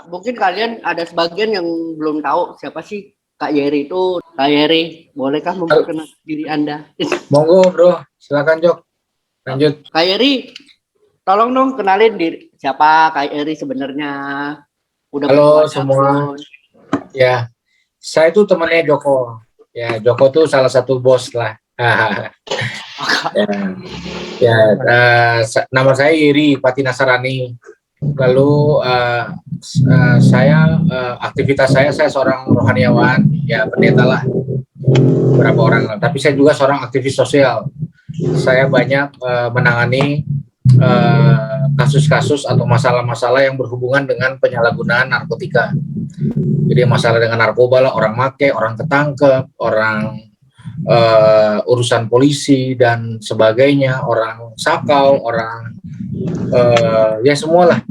mungkin kalian ada sebagian yang belum tahu siapa sih Kak Yeri itu. Kak Yeri, bolehkah memperkenalkan diri Anda? Monggo bro, silakan Jok. Lanjut. Kak Yeri, tolong dong kenalin diri siapa Kak Yeri sebenarnya. Udah Halo semua. Ya, saya itu temannya Joko. Ya, Joko tuh salah satu bos lah. Nama saya Yeri Pati Nasarani. Lalu aktivitas saya seorang rohaniawan, ya pendeta lah, beberapa orang. Tapi saya juga seorang aktivis sosial. Saya banyak menangani kasus-kasus atau masalah-masalah yang berhubungan dengan penyalahgunaan narkotika. Jadi masalah dengan narkoba lah, orang make, orang ketangkep, orang urusan polisi dan sebagainya, orang sakau, orang ya semualah.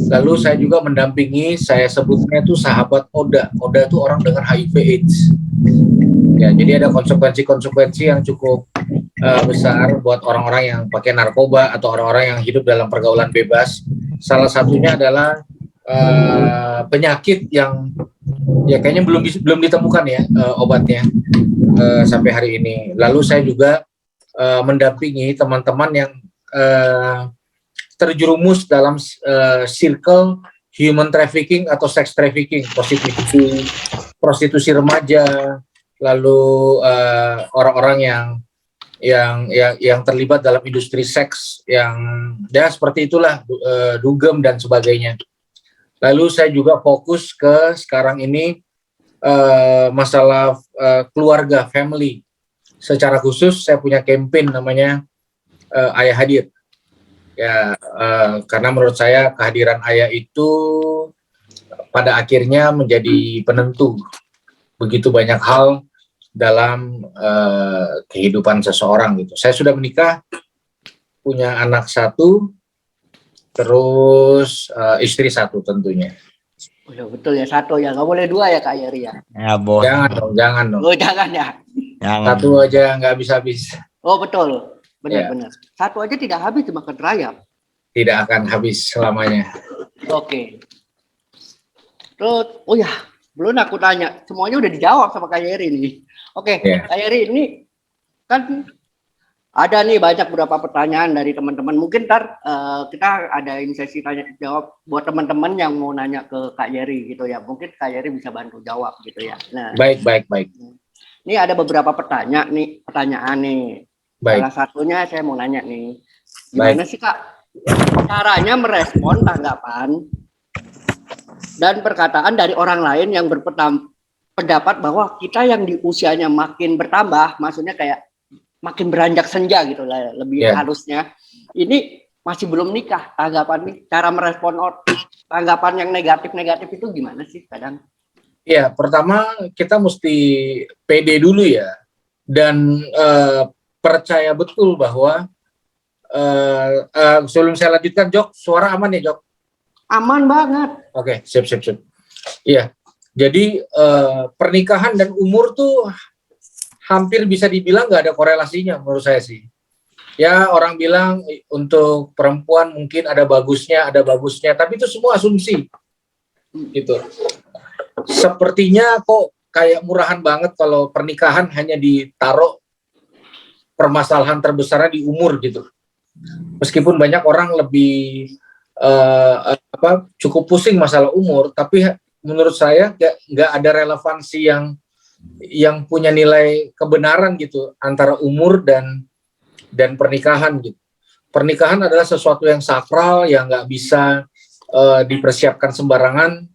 Lalu saya juga mendampingi, saya sebutnya itu sahabat Oda. Oda itu orang dengan HIV/AIDS. Ya, jadi ada konsekuensi-konsekuensi yang cukup besar buat orang-orang yang pakai narkoba atau orang-orang yang hidup dalam pergaulan bebas. Salah satunya adalah penyakit yang ya kayaknya belum ditemukan ya obatnya sampai hari ini. Lalu saya juga mendampingi teman-teman yang terjerumus dalam circle human trafficking atau sex trafficking, prostitusi remaja, lalu orang-orang yang terlibat dalam industri seks yang ya seperti itulah, dugem dan sebagainya. Lalu saya juga fokus ke sekarang ini masalah keluarga, family. Secara khusus saya punya campaign namanya Ayah Hadir. Ya, karena menurut saya kehadiran ayah itu pada akhirnya menjadi penentu begitu banyak hal dalam kehidupan seseorang gitu. Saya sudah menikah, punya anak 1, terus istri 1 tentunya. Oh, ya betul ya, 1 ya, nggak boleh 2 ya Kak Yeri ya. Ya bos. Jangan dong. Oh jangan ya. Jangan. 1 aja nggak habis-habis. Oh betul. Benar. 1 aja tidak habis dimakan rayap. Tidak akan habis selamanya. Oke. Terus, oh ya, belum aku tanya. Semuanya udah dijawab sama Kak Yeri nih. Oke, Kak Yeri ini kan ada nih banyak beberapa pertanyaan dari teman-teman. Mungkin ntar kita ada sesi tanya jawab buat teman-teman yang mau nanya ke Kak Yeri gitu ya. Mungkin Kak Yeri bisa bantu jawab gitu ya. Nah, baik. Ini ada beberapa pertanyaan nih. Baik. Salah satunya saya mau nanya nih, gimana sih Kak caranya merespon tanggapan dan perkataan dari orang lain yang berpendapat bahwa kita yang di usianya makin bertambah, maksudnya kayak makin beranjak senja gitu lah, lebih halusnya, ini masih belum nikah. Tanggapan nih, cara merespon tanggapan yang negatif itu gimana sih kadang? Ya, pertama kita mesti pede dulu ya, dan percaya betul bahwa sebelum saya lanjutkan, Jok, suara aman ya Jok? Aman banget. Oke, sip. Iya, jadi pernikahan dan umur tuh hampir bisa dibilang nggak ada korelasinya menurut saya sih. Ya, orang bilang untuk perempuan mungkin ada bagusnya, tapi itu semua asumsi gitu. Sepertinya kok kayak murahan banget kalau pernikahan hanya ditaruh permasalahan terbesarnya di umur gitu. Meskipun banyak orang lebih cukup pusing masalah umur, tapi menurut saya nggak ada relevansi yang punya nilai kebenaran gitu antara umur dan pernikahan gitu. Pernikahan adalah sesuatu yang sakral yang nggak bisa dipersiapkan sembarangan,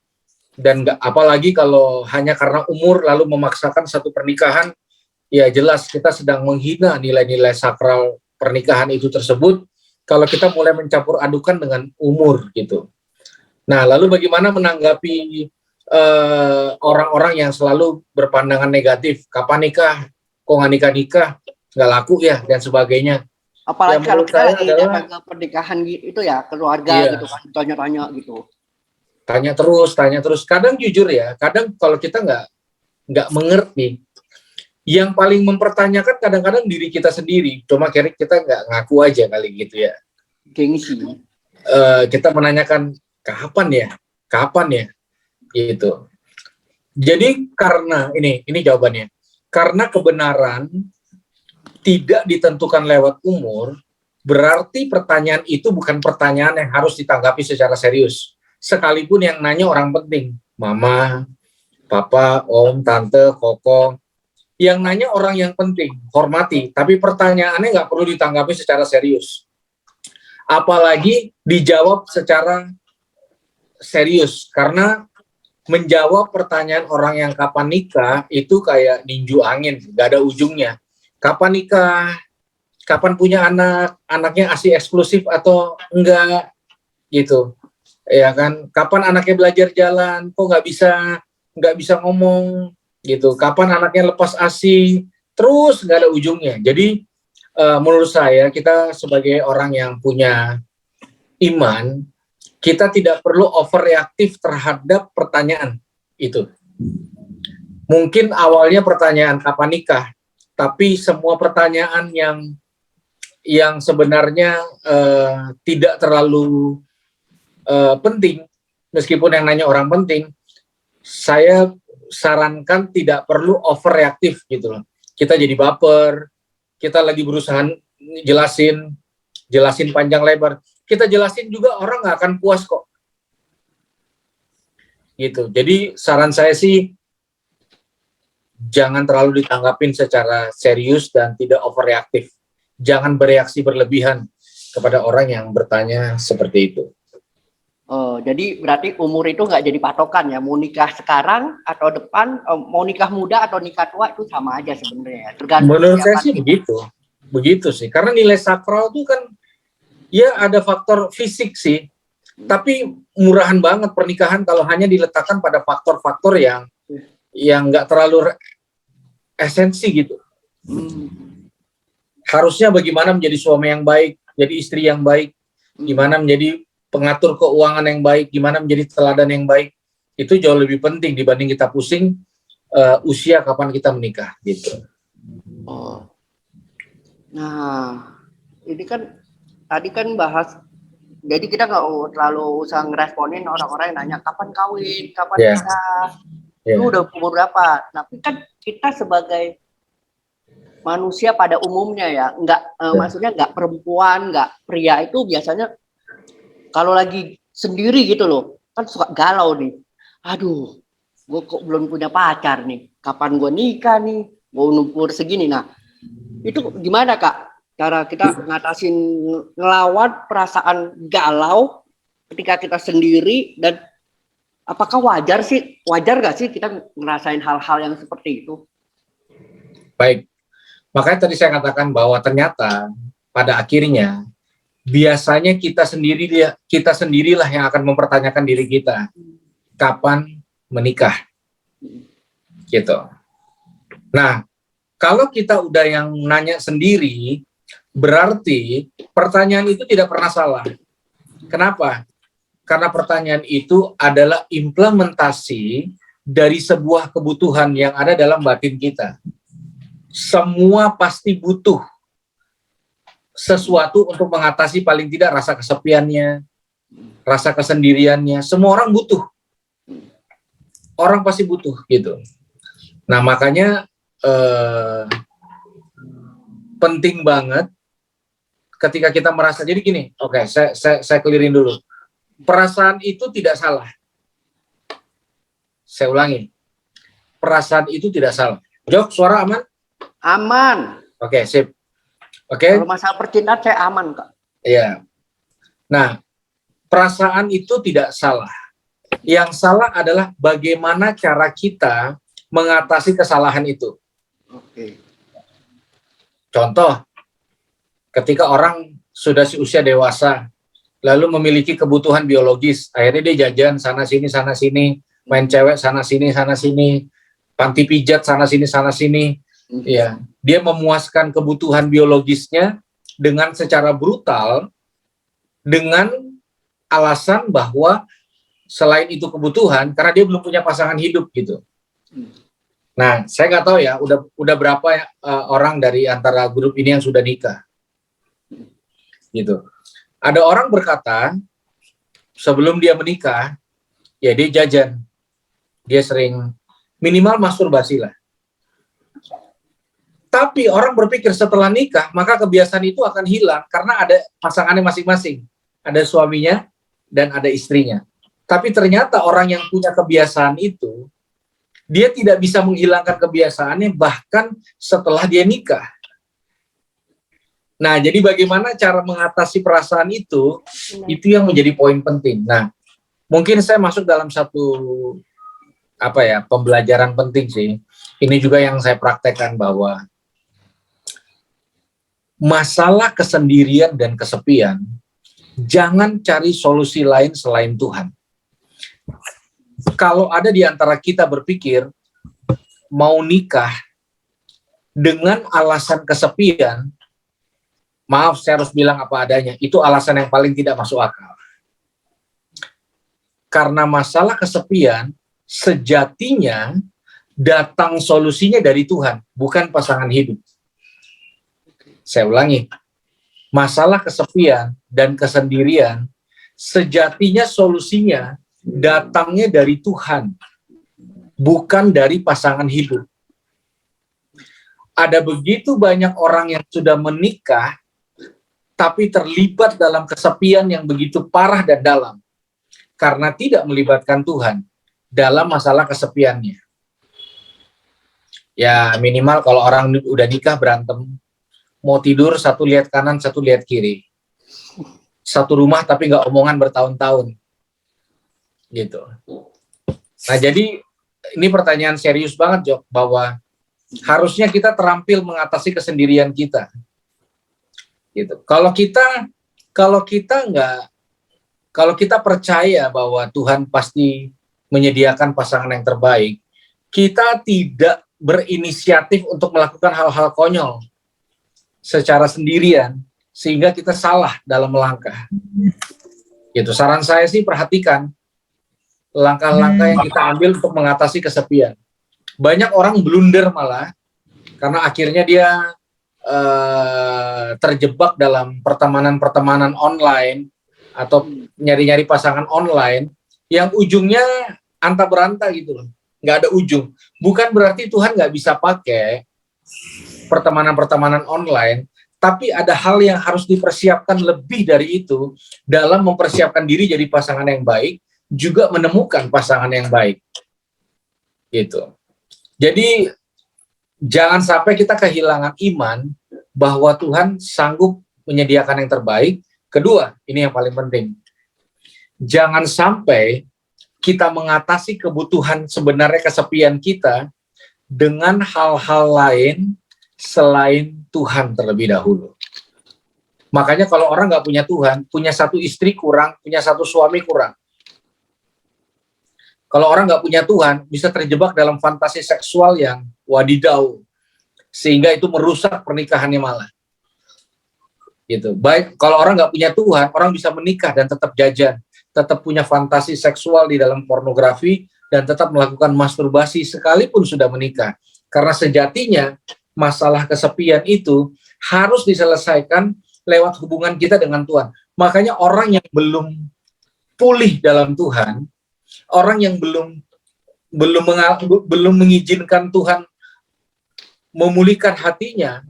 dan apalagi kalau hanya karena umur lalu memaksakan satu pernikahan, ya jelas kita sedang menghina nilai-nilai sakral pernikahan itu tersebut kalau kita mulai mencampur adukan dengan umur gitu. Nah, lalu bagaimana menanggapi orang-orang yang selalu berpandangan negatif, kapan nikah, kok nggak nikah, nggak laku ya, dan sebagainya. Apalagi kalau kita lagi datang ke pernikahan gitu ya, keluarga gitu kan, tanya-tanya gitu. Tanya terus. Kadang jujur ya, kadang kalau kita nggak mengerti, yang paling mempertanyakan kadang-kadang diri kita sendiri. Cuma kita nggak ngaku aja kali gitu ya. Gengsi. Kita menanyakan, Kapan ya? Kapan ya? Gitu. Jadi karena ini jawabannya. Karena kebenaran tidak ditentukan lewat umur, berarti pertanyaan itu bukan pertanyaan yang harus ditanggapi secara serius. Sekalipun yang nanya orang penting, mama, papa, om, tante, koko, yang nanya orang yang penting, hormati, tapi pertanyaannya nggak perlu ditanggapi secara serius. Apalagi dijawab secara serius, karena menjawab pertanyaan orang yang kapan nikah itu kayak ninju angin, gak ada ujungnya. Kapan nikah, kapan punya anak, anaknya ASI eksklusif atau enggak, gitu. Ya kan, kapan anaknya belajar jalan, kok nggak bisa ngomong, gitu. Kapan anaknya lepas ASI, terus nggak ada ujungnya. Jadi menurut saya kita sebagai orang yang punya iman, kita tidak perlu overreaktif terhadap pertanyaan itu. Mungkin awalnya pertanyaan kapan nikah, tapi semua pertanyaan yang sebenarnya tidak terlalu penting, meskipun yang nanya orang penting, saya sarankan tidak perlu overreaktif gitu loh. Kita jadi baper, kita lagi berusaha jelasin panjang lebar. Kita jelasin juga orang nggak akan puas kok. Gitu. Jadi saran saya sih jangan terlalu ditanggapin secara serius dan tidak overreaktif. Jangan bereaksi berlebihan kepada orang yang bertanya seperti itu. Oh, jadi berarti umur itu nggak jadi patokan ya. Mau nikah sekarang atau depan, mau nikah muda atau nikah tua itu sama aja sebenarnya. Tergantung. Menurut saya sih begitu sih. Karena nilai sakral itu kan ya ada faktor fisik sih, tapi murahan banget pernikahan kalau hanya diletakkan pada faktor-faktor yang nggak terlalu esensi gitu. Harusnya bagaimana menjadi suami yang baik, jadi istri yang baik, gimana menjadi pengatur keuangan yang baik, gimana menjadi teladan yang baik, itu jauh lebih penting dibanding kita pusing usia kapan kita menikah gitu. Oh. Nah, ini kan tadi kan bahas, jadi kita nggak terlalu usah ngeresponin orang-orang yang nanya kapan kawin, kapan nikah, lu udah umur berapa. Tapi kan kita sebagai manusia pada umumnya ya, maksudnya nggak perempuan, nggak pria itu biasanya kalau lagi sendiri gitu loh, kan suka galau nih. Aduh, gue kok belum punya pacar nih, kapan gue nikah nih, gue umur segini. Nah, itu gimana Kak? Cara kita ngatasin, ngelawan perasaan galau ketika kita sendiri, dan apakah wajar gak sih kita ngerasain hal-hal yang seperti itu? Baik, makanya tadi saya katakan bahwa ternyata pada akhirnya biasanya kita sendirilah yang akan mempertanyakan diri kita kapan menikah, gitu. Nah, kalau kita udah yang nanya sendiri, berarti pertanyaan itu tidak pernah salah. Kenapa? Karena pertanyaan itu adalah implementasi dari sebuah kebutuhan yang ada dalam batin kita. Semua pasti butuh sesuatu untuk mengatasi paling tidak rasa kesepiannya, rasa kesendiriannya. Semua orang butuh. Orang pasti butuh gitu. Nah, makanya penting banget ketika kita merasa, jadi gini, oke, saya clearin dulu. Perasaan itu tidak salah. Saya ulangi. Perasaan itu tidak salah. Jok, suara aman? Aman. Oke, sip. Oke. Kalau masalah percintaan saya aman, Kak. Iya. Nah, perasaan itu tidak salah. Yang salah adalah bagaimana cara kita mengatasi kesalahan itu. Oke. Contoh, ketika orang sudah usia dewasa, lalu memiliki kebutuhan biologis, akhirnya dia jajan sana sini, main cewek sana sini, panti pijat sana sini, ya, dia memuaskan kebutuhan biologisnya dengan secara brutal, dengan alasan bahwa selain itu kebutuhan, karena dia belum punya pasangan hidup gitu. Nah, saya nggak tahu ya, udah berapa orang dari antara grup ini yang sudah nikah, gitu. Ada orang berkata, sebelum dia menikah, ya dia jajan. Dia sering minimal masturbasi lah. Tapi orang berpikir setelah nikah, maka kebiasaan itu akan hilang karena ada pasangannya masing-masing. Ada suaminya dan ada istrinya. Tapi ternyata orang yang punya kebiasaan itu, dia tidak bisa menghilangkan kebiasaannya bahkan setelah dia nikah. Nah, jadi bagaimana cara mengatasi perasaan itu yang menjadi poin penting. Nah, mungkin saya masuk dalam satu pembelajaran penting sih. Ini juga yang saya praktekkan bahwa masalah kesendirian dan kesepian, jangan cari solusi lain selain Tuhan. Kalau ada di antara kita berpikir mau nikah dengan alasan kesepian, maaf saya harus bilang apa adanya, itu alasan yang paling tidak masuk akal. Karena masalah kesepian, sejatinya datang solusinya dari Tuhan, bukan pasangan hidup. Saya ulangi, masalah kesepian dan kesendirian, sejatinya solusinya datangnya dari Tuhan, bukan dari pasangan hidup. Ada begitu banyak orang yang sudah menikah, tapi terlibat dalam kesepian yang begitu parah dan dalam, karena tidak melibatkan Tuhan dalam masalah kesepiannya. Ya minimal kalau orang udah nikah berantem, mau tidur satu lihat kanan, satu lihat kiri. Satu rumah tapi nggak omongan bertahun-tahun. Gitu. Nah jadi ini pertanyaan serius banget, Jok, bahwa harusnya kita terampil mengatasi kesendirian kita. Gitu. Kalau kita percaya bahwa Tuhan pasti menyediakan pasangan yang terbaik, kita tidak berinisiatif untuk melakukan hal-hal konyol secara sendirian sehingga kita salah dalam melangkah. Gitu. Saran saya sih perhatikan langkah-langkah yang kita ambil untuk mengatasi kesepian. Banyak orang blunder malah karena akhirnya dia terjebak dalam pertemanan online atau nyari-nyari pasangan online yang ujungnya anta beranta gitu loh, nggak ada ujung. Bukan berarti Tuhan nggak bisa pakai pertemanan online, tapi ada hal yang harus dipersiapkan lebih dari itu dalam mempersiapkan diri jadi pasangan yang baik, juga menemukan pasangan yang baik. Gitu. Jadi jangan sampai kita kehilangan iman bahwa Tuhan sanggup menyediakan yang terbaik. Kedua, ini yang paling penting. Jangan sampai kita mengatasi kebutuhan sebenarnya kesepian kita dengan hal-hal lain selain Tuhan terlebih dahulu. Makanya kalau orang nggak punya Tuhan, punya satu istri kurang, punya satu suami kurang. Kalau orang nggak punya Tuhan, bisa terjebak dalam fantasi seksual yang wadidau, sehingga itu merusak pernikahannya malah. Gitu. Baik, kalau orang nggak punya Tuhan, orang bisa menikah dan tetap jajan, tetap punya fantasi seksual di dalam pornografi, dan tetap melakukan masturbasi sekalipun sudah menikah. Karena sejatinya masalah kesepian itu harus diselesaikan lewat hubungan kita dengan Tuhan. Makanya orang yang belum pulih dalam Tuhan, orang yang belum mengizinkan Tuhan memulihkan hatinya,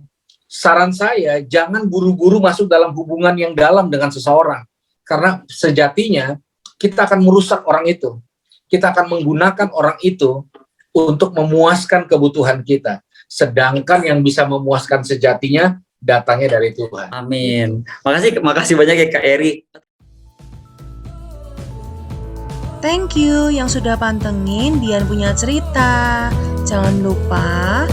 saran saya jangan buru-buru masuk dalam hubungan yang dalam dengan seseorang, karena sejatinya kita akan merusak orang itu. Kita akan menggunakan orang itu untuk memuaskan kebutuhan kita, sedangkan yang bisa memuaskan sejatinya datangnya dari Tuhan. Amin. Makasih banyak ya Kak Eri. Thank you yang sudah pantengin Dian Punya Cerita. Jangan lupa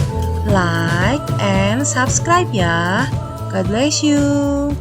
like and subscribe ya. God bless you.